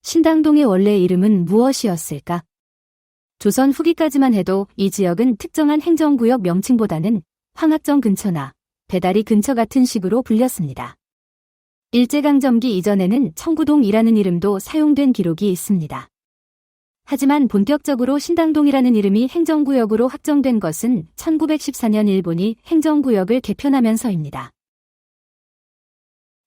신당동의 원래 이름은 무엇이었을까? 조선 후기까지만 해도 이 지역은 특정한 행정구역 명칭보다는 황학정 근처나 배다리 근처 같은 식으로 불렸습니다. 일제강점기 이전에는 청구동이라는 이름도 사용된 기록이 있습니다. 하지만 본격적으로 신당동이라는 이름이 행정구역으로 확정된 것은 1914년 일본이 행정구역을 개편하면서입니다.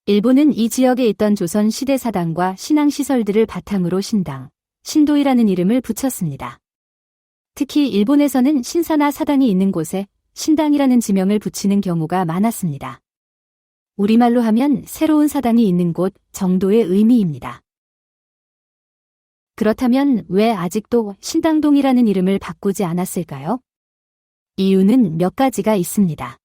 일본은 이 지역에 있던 조선 시대 사당과 신앙시설들을 바탕으로 신당, 신도이라는 이름을 붙였습니다. 특히 일본에서는 신사나 사당이 있는 곳에 신당이라는 지명을 붙이는 경우가 많았습니다. 우리말로 하면 새로운 사당이 있는 곳 정도의 의미입니다. 그렇다면 왜 아직도 신당동이라는 이름을 바꾸지 않았을까요? 이유는 몇 가지가 있습니다.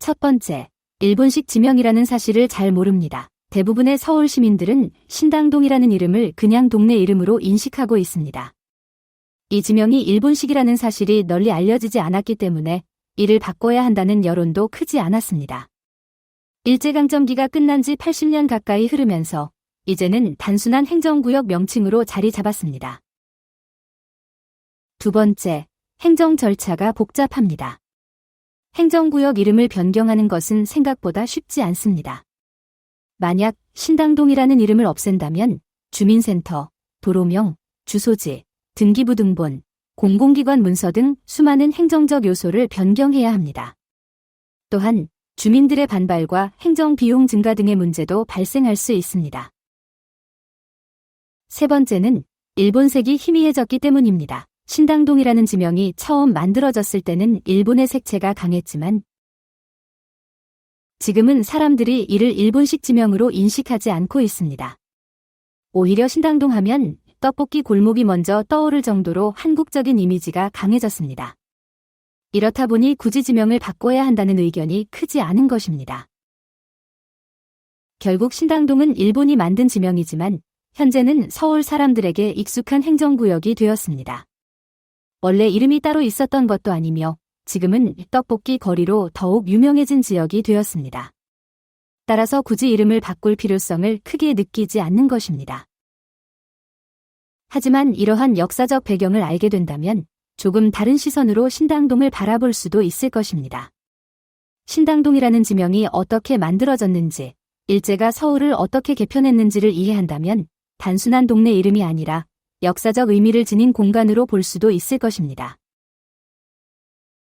첫 번째, 일본식 지명이라는 사실을 잘 모릅니다. 대부분의 서울 시민들은 신당동이라는 이름을 그냥 동네 이름으로 인식하고 있습니다. 이 지명이 일본식이라는 사실이 널리 알려지지 않았기 때문에 이를 바꿔야 한다는 여론도 크지 않았습니다. 일제강점기가 끝난 지 80년 가까이 흐르면서 이제는 단순한 행정구역 명칭으로 자리 잡았습니다. 두 번째, 행정 절차가 복잡합니다. 행정구역 이름을 변경하는 것은 생각보다 쉽지 않습니다. 만약 신당동이라는 이름을 없앤다면 주민센터, 도로명, 주소지, 등기부 등본, 공공기관 문서 등 수많은 행정적 요소를 변경해야 합니다. 또한 주민들의 반발과 행정 비용 증가 등의 문제도 발생할 수 있습니다. 세 번째는 일본색이 희미해졌기 때문입니다. 신당동이라는 지명이 처음 만들어졌을 때는 일본의 색채가 강했지만 지금은 사람들이 이를 일본식 지명으로 인식하지 않고 있습니다. 오히려 신당동 하면 떡볶이 골목이 먼저 떠오를 정도로 한국적인 이미지가 강해졌습니다. 이렇다 보니 굳이 지명을 바꿔야 한다는 의견이 크지 않은 것입니다. 결국 신당동은 일본이 만든 지명이지만 현재는 서울 사람들에게 익숙한 행정구역이 되었습니다. 원래 이름이 따로 있었던 것도 아니며 지금은 떡볶이 거리로 더욱 유명해진 지역이 되었습니다. 따라서 굳이 이름을 바꿀 필요성을 크게 느끼지 않는 것입니다. 하지만 이러한 역사적 배경을 알게 된다면 조금 다른 시선으로 신당동을 바라볼 수도 있을 것입니다. 신당동이라는 지명이 어떻게 만들어졌는지, 일제가 서울을 어떻게 개편했는지를 이해한다면 단순한 동네 이름이 아니라 역사적 의미를 지닌 공간으로 볼 수도 있을 것입니다.